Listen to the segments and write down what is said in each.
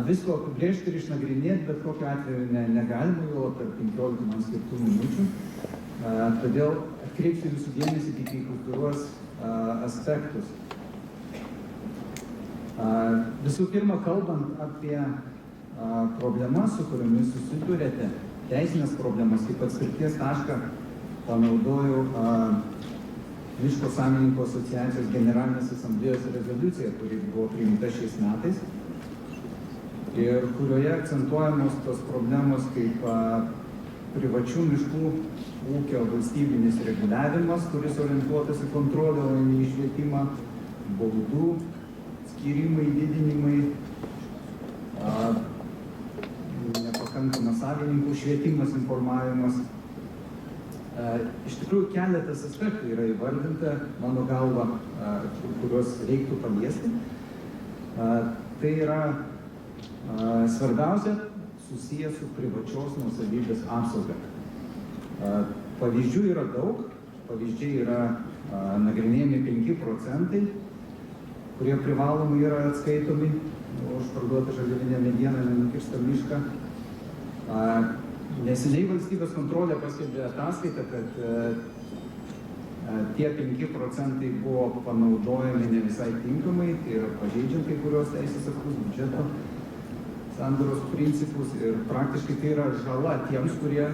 Visko apibrėžti ir išnagrinėti, bet kokiu atveju negalima jo per 15 man skirtų minučių. Todėl atkreipsiu jūsų dėmesį tik į kultūros aspektus. Visų pirma, kalbant apie problemas, su kuriomis susidurėte, teisinės problemas, kaip atskirties tašką panaudojau Miško savininkų asociacijos generalinės asamblėjos rezoliuciją, kuri buvo priimta šiais metais ir kurioje akcentuojamos tos problemos kaip privačių miškų ūkio valstybinis reguliavimas, kuris orientuotas į kontrolę, o ne į švietimą, baudų skyrimai, didinimai, nepakankamas savininkų švietimas, informavimas. Iš tikrųjų, keletas aspektų yra įvardinta, mano galva, kuriuos reiktų paliesti. Tai yra svarbiausia susijęs su privačios nuosavybės apsauga. Pavyzdžių yra daug, pavyzdžiai yra nagrinėjami 5%, kurie privalomai yra atskaitomi už parduotą žaliavinę medieną, nenukirstą mišką. Neseniai valstybės kontrolė paskelbė ataskaitą, kad tie 5% buvo panaudojami ne visai tinkamai, tai yra pažeidžiant kai kurios teisės aktus, biudžeto sandaros principus ir praktiškai tai yra žala tiems, kurie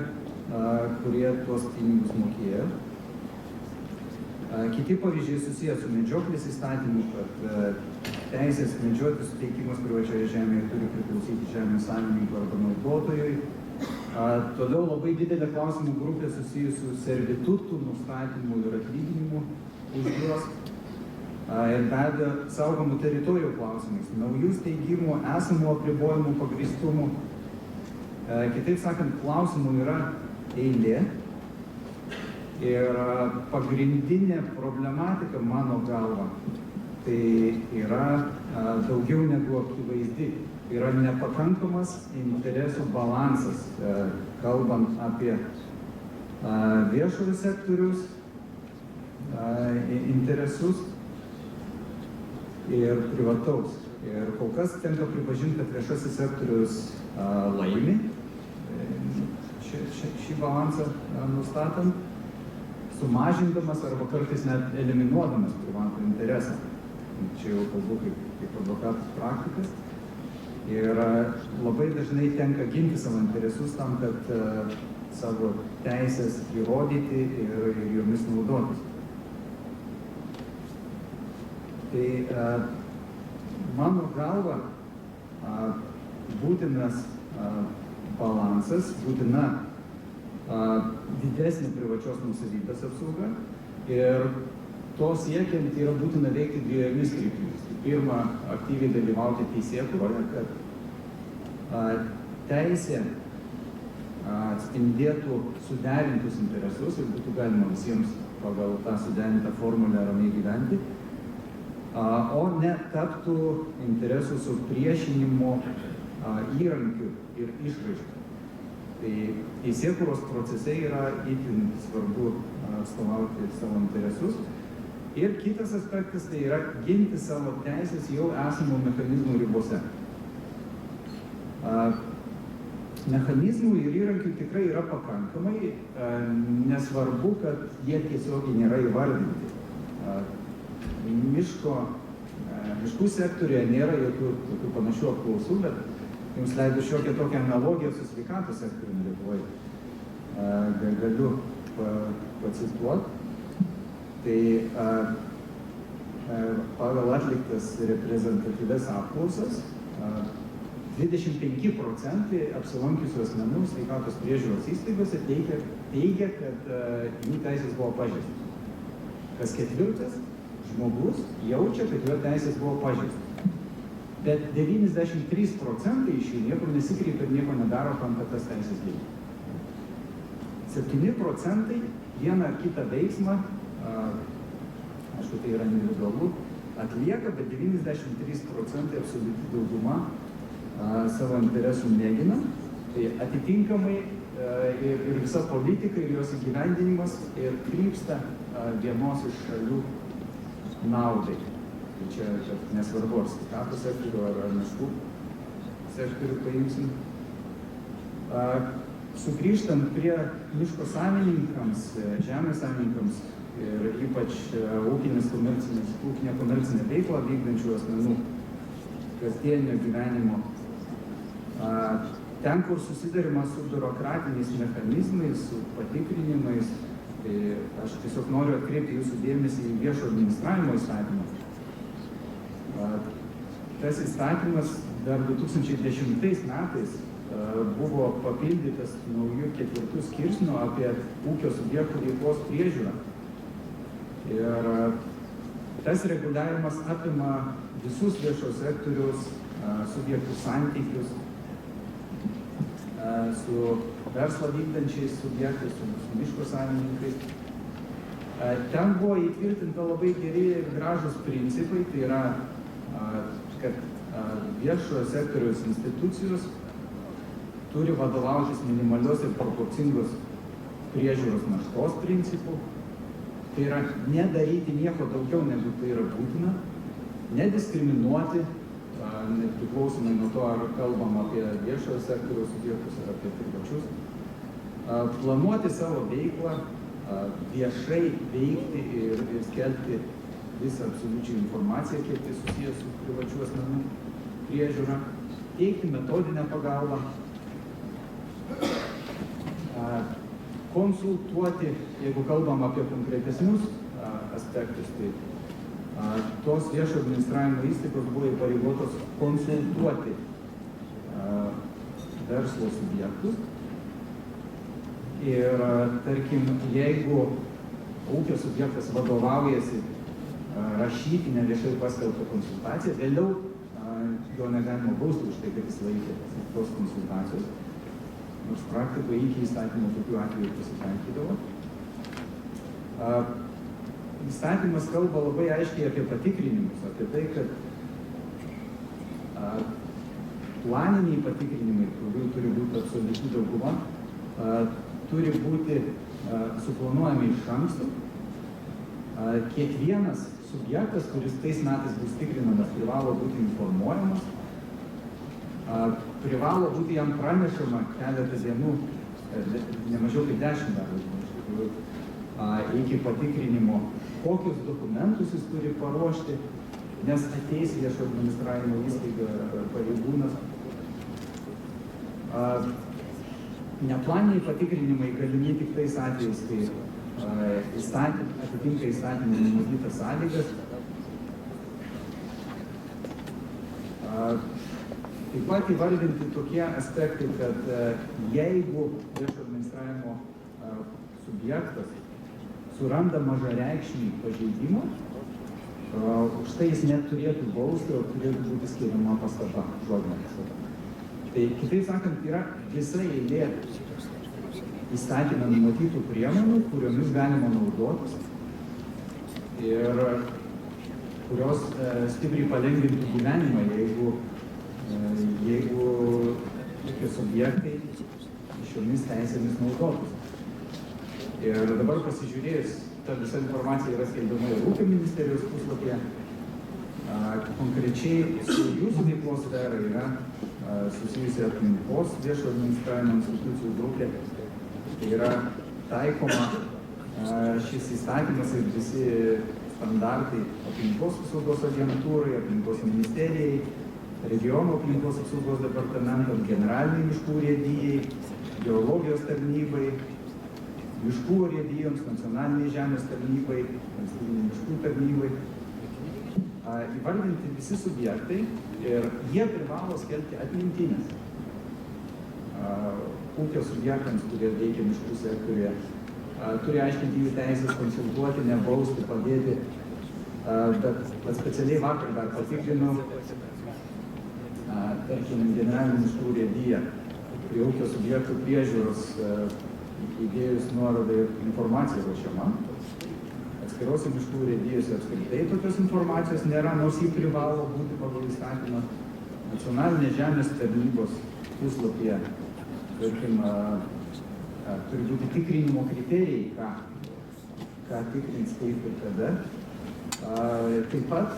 tuos pinigus mokėjo. Kiti pavyzdžiai susijęs su medžioklės įstatymu, kad teisės medžioti suteikimas privačioje žemėje turi priklausyti žemės savininkui arba naudotojui. Toliau labai didelė klausimų grupė susijusi su servitutų nustatymu ir atlyginimu už juos. Ir be abejo saugomų teritorijų klausimais, naujų steigimų, esamų apribojimų pagrįstumų. Kitaip sakant, klausimų yra eilė. Ir pagrindinė problematika, mano galva, tai yra daugiau negu akivaizdi. Yra nepakankamas interesų balansas, kalbant apie viešojo sektorius interesus ir privataus. Ir kol kas tenka pripažinti, kad viešasis sektorius laimi šį balansą nustatant, sumažindamas arba kartais net eliminuodamas privatų interesą. Čia jau kalbu kaip advokatas praktikas. Ir labai dažnai tenka ginti savo interesus tam, kad savo teisės įrodyti ir jomis naudotis. Tai mano galva būtinas balansas, būtina didesnė privačios nuosavybės apsauga ir to siekiant yra būtina veikti dviejomis kryptimis. Pirma, aktyviai dalyvauti teisėkūroje, kad teisė atspindėtų suderintus interesus ir būtų galima visiems pagal tą suderintą formulę ramiai gyventi, o ne taptų interesų supriešinimo įrankių ir išraiškų. Tai teisėkūros procese yra itin svarbu atstovauti savo interesus. Ir kitas aspektas tai yra ginti savo teisės jau esamų mechanizmų ribose. Mechanizmų ir įrankių tikrai yra pakankamai, nesvarbu, kad jie tiesiogiai nėra įvardinti. Miškų sektoriuje nėra jokių tokių panašių apklausų, bet jums leido šiokią tokią analogiją su sveikatos sektoriumi Lietuvoje. Galiu pacituoti. Tai pagal atliktas reprezentatyvias apklausas 25% apsilankiusių asmenų sveikatos priežiūros įstaigose teigia, kad jų teisės buvo pažeistos. Kas ketvirtas žmogus jaučia, kad jo teisės buvo pažeistos. Bet 93% iš jų niekur nesikreipia ir nieko nedaro tam, kad tas teisės gintų. 7% vieną ar kitą veiksmą, aišku, tai yra individualu, atlieka, bet 93% absoliuti dauguma savo interesų mėgina. Tai atitinkamai ir visa politika ir jos įgyvendinimas ir krypsta vienos iš šalių naudai. Tai čia nesvarbu, ar sveikatos sektorių, ar miškų sektorių paimsim. Sugrįžtant prie miško savininkams, žemės savininkams ir ypač ūkinę komercinę veiklą vykdančių asmenų kasdienio gyvenimo. Ten, kur susidarima su biurokratiniais mechanizmais, su patikrinimais, tai aš tiesiog noriu atkreipti jūsų dėmesį į viešo administravimo įstatymą. Tas įstatymas dar 2010 metais buvo papildytas naujų 4 skirsnių apie ūkio subjektų veiklos priežiūrą. Ir tas reguliavimas apima visus viešo sektoriaus subjektų santykius su verslą vykdančiais subjektais, su miško savininkais. Ten buvo įtvirtinta labai geri ir gražus principai, tai yra, kad viešojo sektoriaus institucijos turi vadovautis minimalios ir proporcingos priežiūros naštos principų. Tai yra nedaryti nieko daugiau, negu tai yra būtina, nediskriminuoti, nepriklausomai nuo to, ar kalbam apie viešojo sektoriaus subjektus ar apie privačius, planuoti savo veiklą, viešai veikti ir skelbti visą absoliučią informaciją, kiek tai susijęs su privačių asmenų priežiūra, teikti metodinę pagalbą, konsultuoti, jeigu kalbam apie konkretesnius aspektus, tai tos viešo administravimo įstaigos buvo įpareigotos konsultuoti verslo subjektus. Ir tarkim, jeigu ūkio subjektas vadovaujasi rašytinę viešai paskelbtą konsultaciją, vėliau jo negalima bausti už tai, kad jis laikė tos konsultacijos. Nors praktikoje iki įstatymo tokių atvejų pasitaikydavo. Įstatymas kalba labai aiškiai apie patikrinimus, apie tai, kad planiniai patikrinimai, kurių turi būti absoliuti dauguma, turi būti suplanuojami iš anksto. Kiekvienas subjektas, kuris tais metais bus tikrinamas, privalo būti informuojamas, privalo būti jam pranešama keletą dienų, nemažiau kaip 10 darbo dienų iš tikrųjų, iki patikrinimo, kokius dokumentus jis turi paruošti, nes ateis viešo administravimo įstaiga pareigūnas. Neplaniniai patikrinimai galimi tik tais atvejais, kai atitinka įstatymų numatytas sąlygas. Taip pat įvardinti tokie aspektai, kad jeigu viešo administravimo subjektas suranda mažareikšmį pažeidimą, už tai jis neturėtų bausti, o turėtų būti skiriama pastaba, žodinė pastaba. Tai kitaip sakant, yra visa eilė įstatymą numatytų priemonių, kuriomis galima naudotis ir kurios stipriai palengvintų gyvenimą, jeigu tokie subjektai šiomis teisėmis naudotųsi. Ir dabar pasižiūrėjus, ta visa informacija yra skelbiama ir Ūkio ministerijos puslapyje. Konkrečiai su jūsų veiklos sfera yra susijusi aplinkos viešo administravimo institucijų grupė. Tai yra taikoma šis įstatymas ir visi standartai aplinkos apsaugos agentūrai, aplinkos ministerijai, regiono aplinkos apsaugos departamentam, generaliniai miškų urėdijai, geologijos tarnybai, miškų urėdijoms, nacionaliniai žemės tarnybai, valstybiniai miškų tarnybai. Įvardinti visi subjektai ir jie privalo skelbti atmintinės. Ūkio subjektams, kurie veikia miškų sektoriuje, turi aiškinti jų teisės, konsultuoti, nebausti, padėti. Bet specialiai vakar dar patikrinau, tarkim, generalinį miškų urėdiją prie ūkio subjektų priežiūros įdėjus nuorodą ir informacija ruošiama. Atskirose miškų urėdijose apskritai tokios informacijos nėra, nors jį privalo būti pagal įstatymą. Nacionalinės žemės tarnybos puslapyje, tarkim, turi būti tikrinimo kriterijai, ką tikrins, kaip ir kada. Taip pat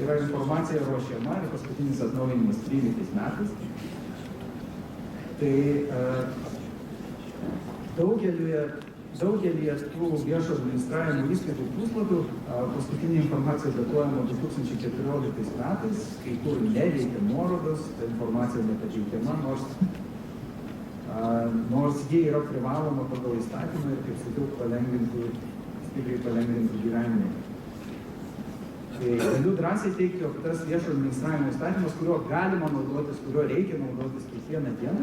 yra informacija ruošiama ir paskutinis atnaujinimas 13 metais Tai daugelį tų viešo administravimo įstaigų puslapių paskutinė informacija datuojama 2014 metais, kai kur neveikia nuorodos, ta informacija nepateikiama, nors jie yra privaloma pagal įstatymą ir, kaip sakiau, stipriai palengvintų gyvenimą. Tai galiu drąsiai teikti, jog tas viešo administravimo įstatymas, kuriuo galima naudotis, kuriuo reikia naudotis kiekvieną dieną,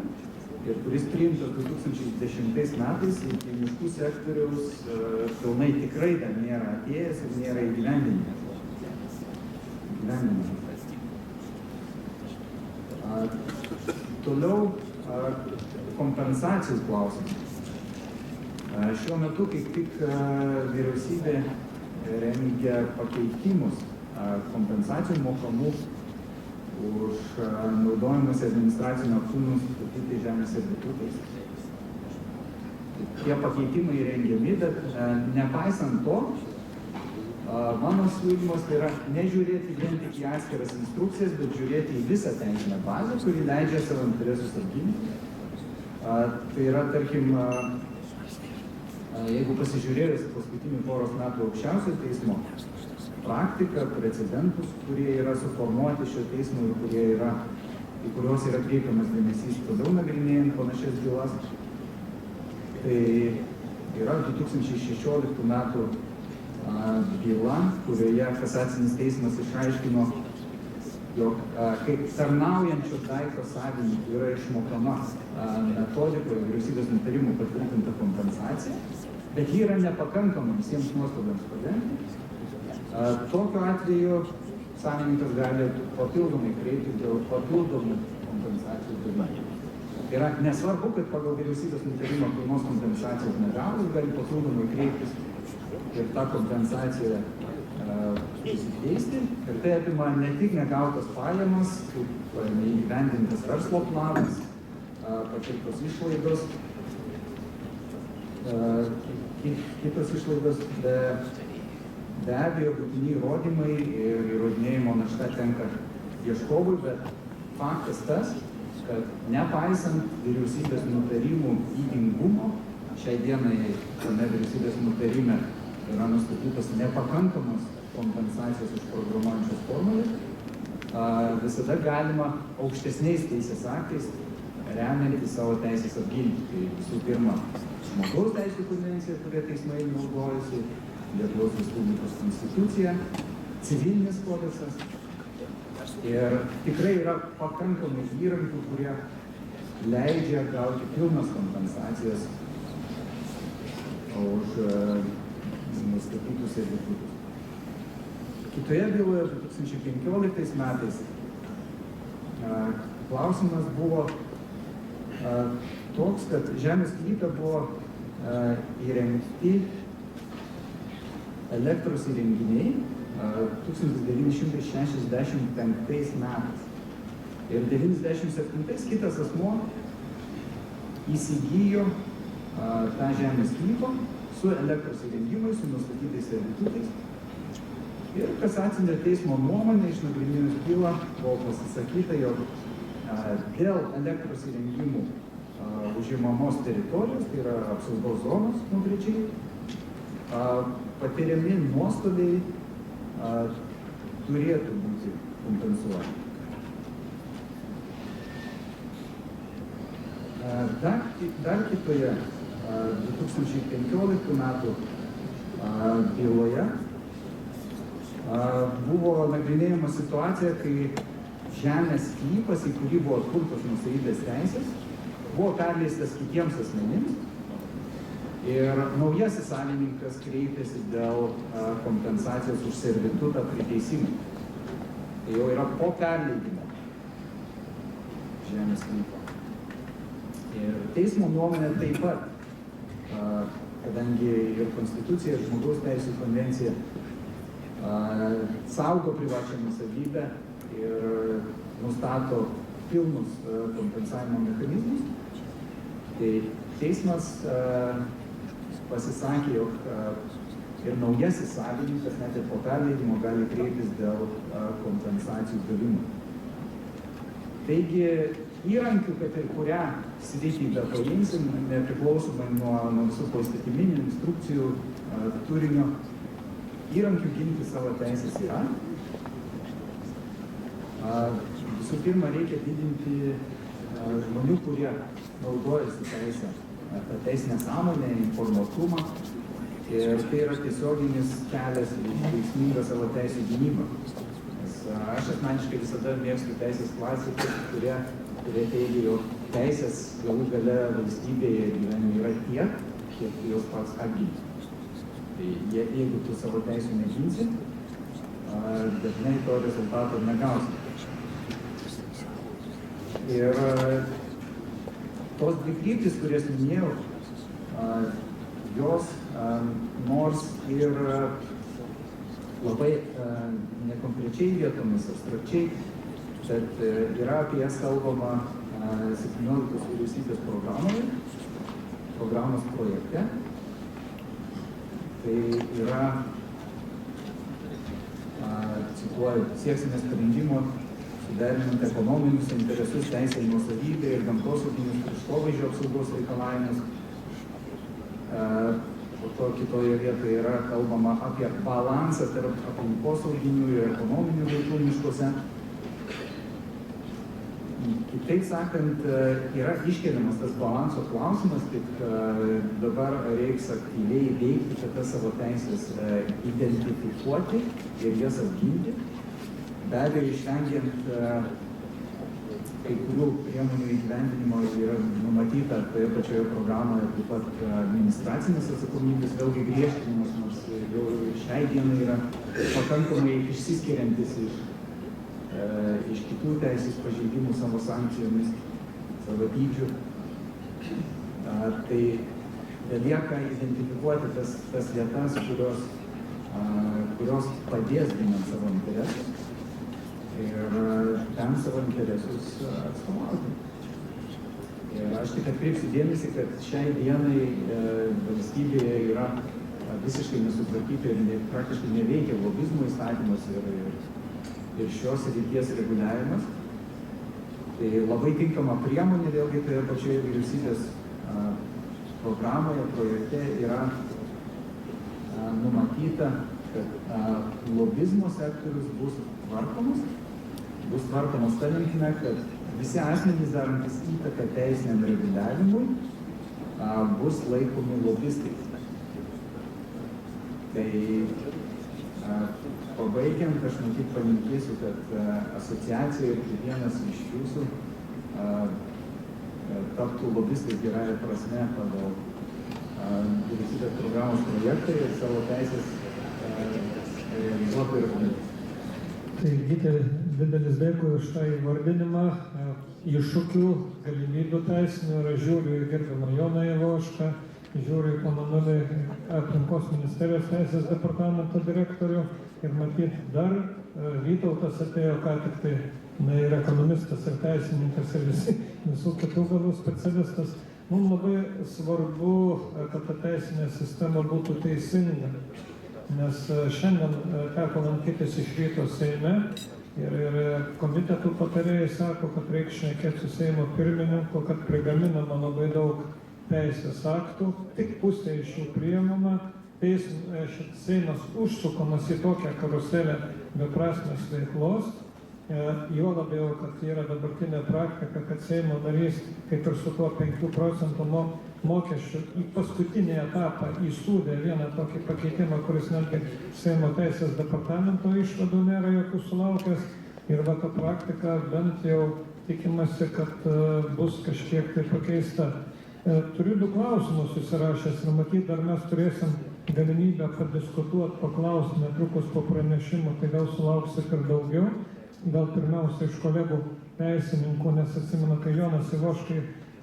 ir kuris priimtas 2010 metais iki miškų sektoriaus pilnai tikrai dar nėra atėjęs ir nėra įgyvendinimas. Toliau kompensacijos klausimas. Šiuo metu kaip tik vyriausybė rengia pakeitimus kompensacijų mokamų už naudojimas administracinio aktų nustatyti žemės servitutais. Tie pakeitimai rengiami, bet nepaisant to, mano siūlymas tai yra nežiūrėti vien tik į atskiras instrukcijas, bet žiūrėti į visą teisinę bazę, kuri leidžia savo interesus apginti. Tai yra, tarkim, jeigu pasižiūrėjus paskutinių poros metų aukščiausio teismo praktiką, precedentus, kurie yra suformuoti šio teismo ir į kuriuos yra kreipiamas dėmesys toliau nagrinėjant panašias bylas. Tai yra 2016 metų byla, kurioje kasacinis teismas išaiškino, jog kaip tarnaujančio daikto savininkui yra išmokama metodikoje vyriausybės nutarimų patvirtinta kompensacija, bet ji yra nepakankama visiems nuostoliams padengti. Tokiu atveju savininkas gali papildomai kreiptis dėl papildomų kompensacijų dalykų. Tai yra nesvarbu, kad pagal vyriausybės nutarimą pilnos kompensacijos negavus, gali papildomai kreiptis ir tą kompensaciją susikeisti. Ir tai apima ne tik negautas pajamas, kaip neįgyvendintas verslo planas, patirtos išlaidos, kitos išlaidos, be abejo, būtini įrodymai ir įrodinėjimo našta tenka ieškovui, bet faktas tas, kad nepaisant vyriausybės nutarimų ydingumo, šiai dienai tame vyriausybės nutarime yra nustatytos nepakankamos kompensacijos už programuojančios formulės, visada galima aukštesniais teisės aktais remiantį savo teisės apginti. Tai visų pirma, žmogaus teisų konvencija, kurie teismai naudojasi, Lietuvos Respublikos konstitucija, civilinis kodeksas. Ir tikrai yra pakankamai įrankių, kurie leidžia gauti pilnas kompensacijas už nustatytus servitutus. Kitoje byloje 2015 metais klausimas buvo toks, kad žemės sklype buvo įrengti elektros įrenginiai 1965 metais. Ir 1997 kitas asmuo įsigijo tą žemės sklypą su elektros įrengimais, su nustatytais servitutais. Ir kasacinio teismo nuomonė išnagrinėjus bylą buvo pasisakyta, jog dėl elektros įrengimų užimamos teritorijos, tai yra apsaugos zonos konkrečiai, patiriami nuostoliai turėtų būti kompensuojami. Dar kitoje 2015 metų byloje buvo nagrinėjama situacija, kai žemės sklypas, į kurį buvo atkurtos nuosavybės teisės, buvo perleistas kitiems asmenims ir naujasis savininkas kreipėsi dėl kompensacijos už servitutą priteisimą. Tai jau yra po perleidimo žemės sklypo. Ir teismo nuomonė taip pat, kadangi ir Konstitucija, ir Žmogaus teisų konvencija saugo privačią nuosavybę ir nustato pilnus kompensavimo mechanizmus, tai teismas pasisakė, jog ir naujasis savininkas net ir po perleidimo gali kreiptis dėl kompensacijų gavimo. Taigi įrankių, kad ir kurią sritį bepaimsim, nepriklausomai nuo visų poįstatyminių instrukcijų turinio, įrankių ginti savo teisės yra. Visų pirma, reikia didinti žmonių, kurie naudojasi teisę, tą teisinę sąmonę, informuotumą. Ir tai yra tiesioginis kelias į veiksmingą savo teisų gynybą. Nes aš asmeniškai visada mėgstu teisės klasikus, kurie teigia, jog teisės galų gale valstybėje gyvenime yra tiek, kiek jos pats apginti. Tai jeigu tu savo teisų neginsi, dažnai to rezultato negausi. Ir tos dvi kryptys, kurias minėjau, jos nors ir labai nekonkrečiai vietomis, abstrakčiai, bet yra apie jas kalbama 17 vyriausybės programoje, programos projekte. Tai yra, cituoju, sieksime sprendimo suderinant ekonominius interesus, teisę į nuosavybę ir gamtosauginius kraštovaizdžio apsaugos reikalavimus. Po to kitoje vietoje yra kalbama apie balansą tarp aplinkosauginių ir ekonominių veiklų miškuose. Kitaip sakant, yra iškeliamas tas balanso klausimas, tik dabar reiks aktyviai veikti, kad tas savo teisės identifikuoti ir jas apginti. Be abejo, išvengiant kai kurių priemonių įgyvendinimo yra numatyta toje pačioje programoje taip pat administracinės atsakomybės vėlgi griežtinimas, nors jau šiai dienai yra pakankamai išsiskiriantis iš kitų teisės pažeidimų savo sankcijomis, savo dydžių. Tai belieka identifikuoti tas vietas, kurios padės ginant savo interesus ir ten savo interesus atstovauti. Ir aš tik atkreipsiu dėmesį, kad šiai dienai valstybėje yra visiškai nesutvarkyti ir praktiškai neveikia lobizmo įstatymas ir šios srities reguliavimas. Tai labai tinkama priemonė, vėlgi toje pačioje vyriausybės programoje, projekte yra numatyta, kad lobizmo sektorius bus tvarkomas ta linkme, kad visi asmenys darantys įtaką teisiniam reguliavimui bus laikomi lobistais. Tai pabaigiant, aš matyt palinkėsiu, kad asociacija ir kiekvienas iš jūsų taptų lobistais gerąja prasme pagal vyriausybės programos projektą ir savo teisės realizuotų ir apgintų. Tai Gyti, didelis dėkui už tą įvardinimą, iššūkių, galimybių teisinių, ir aš žiūriu į gerbiamą Joną Ivošką, žiūriu į poną Nulį, aplinkos ministerijos teisės departamento direktorių ir matyt dar Vytautas atėjo ką tik tai, ir ekonomistas, ir teisininkas, ir visų kitų galų specialistas. Mums labai svarbu, kad ta teisinė sistema būtų teisinga. Nes šiandien teko lankytis iš ryto Seime ir komitetų patarėjai sako, kad reikia šnekėti su Seimo pirmininku, kad prigaminama labai daug teisės aktų, tik pusė iš jų priimama, Seimas užsukamas į tokią karuselę beprasmės veiklos, jo labiau, kad yra dabartinė praktika, kad Seimo narys, kaip ir su tuo 5% mokesčių į paskutinį etapą įsūdė vieną tokį pakeitimą, kuris netgi Seimo teisės departamento išvadų nėra jokių sulaukęs. Ir va ta praktika bent jau tikimasi, kad bus kažkiek tai pakeista. Turiu 2 klausimus susirašęs ir matyt, dar mes turėsim galimybę padiskutuoti, paklausti netrukus po pranešimo, tai gal sulauksit ir daugiau. Gal pirmiausia iš kolegų teisininkų, nes atsimenu, kai Jonas Ivoškai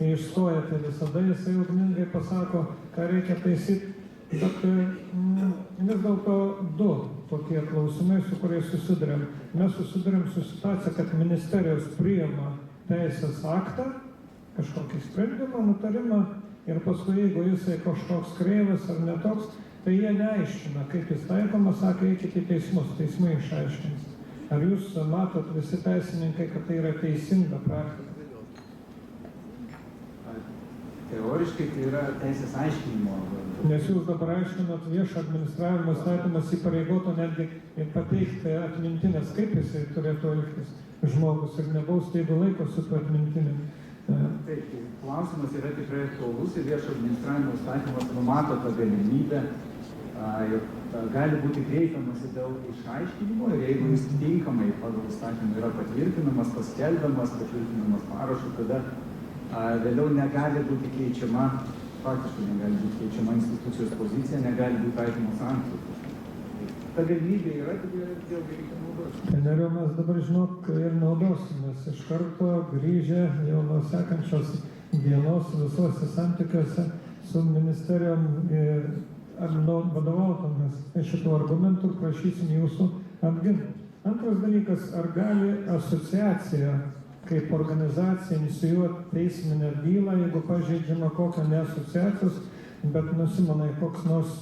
išstoja, tai visada jisai ugningai pasako, ką reikia taisyti. Bet vis dėlto 2 tokie klausimai, su kuriais susidurėm. Mes susidurėm su situacija, kad ministerijos priima teisės aktą, kažkokį sprendimą, nutarimą, ir paskui, jeigu jisai kažkoks kreivas ar netoks, tai jie neaiškina, kaip jis taikomas, sakė, eikite į teismus, teismai išaiškins. Ar jūs matot visi teisininkai, kad tai yra teisinga praktika? Teoriškai tai yra teisės aiškinimo. Nes jūs dabar aiškinot, viešo administravimo įstatymas įpareigoto netgi pateikti atmintinės, kaip jisai turėtų elgtis žmogus ir nebausti, jeigu laikosi tų atmintinį. Taip, klausimas yra tikrai aktualus ir viešo administravimo įstatymas numato tą galimybę, jog gali būti kreipiamasi dėl išaiškinimo ir jeigu jis tinkamai pagal įstatymą yra patvirtinamas, paskelbiamas, patvirtinamas parašu, tada vėliau negali būti keičiama, faktiškai negali būti keičiama institucijos pozicija, negali būti taikomos sankcijos. Ta galimybė yra, tik vėl reikia naudoti. Treneriu, mes dabar žinok ir naudosimės iš karto grįžę jau nuo sekančios dienos visuose santykiuose su ministerijom vadovautomis šitų argumentų prašysim jūsų apginti. Antras dalykas, ar gali asociacija kaip organizacija inicijuoti teisminę bylą, jeigu pažeidžiama kokią ne asociacijos, bet Simonai, koks nors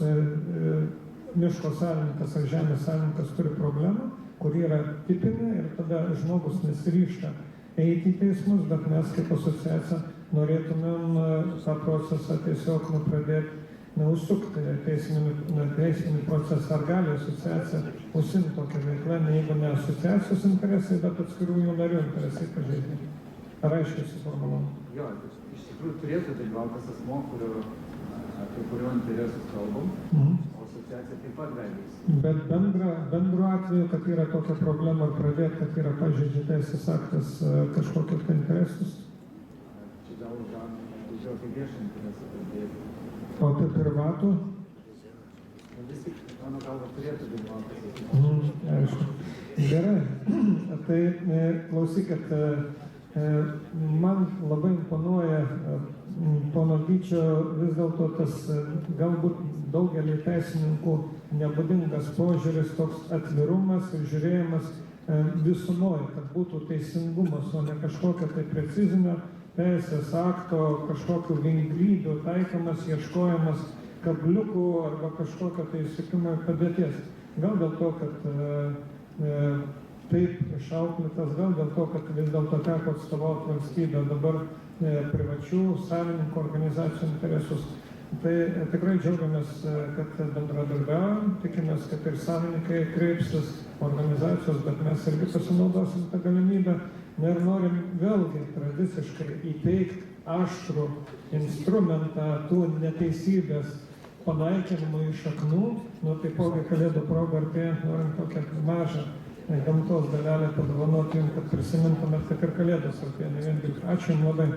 miško savininkas ar žemės savininkas turi problemą, kuri yra tipinė ir tada žmogus nesiryžta eiti į teismus, bet mes kaip asociacija norėtumėm tą procesą tiesiog pradėti neužsukti teisminį procesą. Ar gali asociacija užsiimti tokią veiklą, jeigu ne asociacijos interesai, bet atskirų jų narių interesai pažeidžiami? Ar aiškiai suformuluojama? Jo, iš tikrųjų turėtų dalyvauti tas asmuo, apie kurio interesus kalbam, o asociacija taip pat gali. Bet bendru atveju, kad yra tokia problema, ar pradėti, kad yra pažeidžia teisės aktas kažkokius interesus? Čia gal apie viešą interesą pradėti. O apie privatų? Vis tik, mano galva, turėtų dalyvauti. Aišku. Gerai. Tai klausykit, man labai imponuoja pono Gyčio vis dėlto tas galbūt daugelį teisininkų nebūdingas požiūris, toks atvirumas ir žiūrėjimas visumoje, kad būtų teisingumas, o ne kažkokia tai precizinio teisės akto, kažkokių vingrybių taikomas, ieškojimas kabliukų arba kažkokio tai įsikimo padėties. Gal dėl to, kad taip išauklėtas, gal dėl to, kad vis dėlto teko atstovauti valstybę dabar privačių savininkų organizacijų interesus. Tai tikrai džiaugiamės, kad bendradarbiaujam, tikimės, kad ir savininkai kreipsis organizacijos, bet mes irgi pasinaudosim tą galimybę. Ir norim vėlgi tradiciškai įteikti aštrų instrumentą tų neteisybės panaikinimo iš šaknų, taipogi Kalėdų proga artėjant norim tokią mažą gamtos dalelę padovanoti jums, kad prisimintumėt, kad ir Kalėdos artėja, ne vien tik. Ačiū jums labai.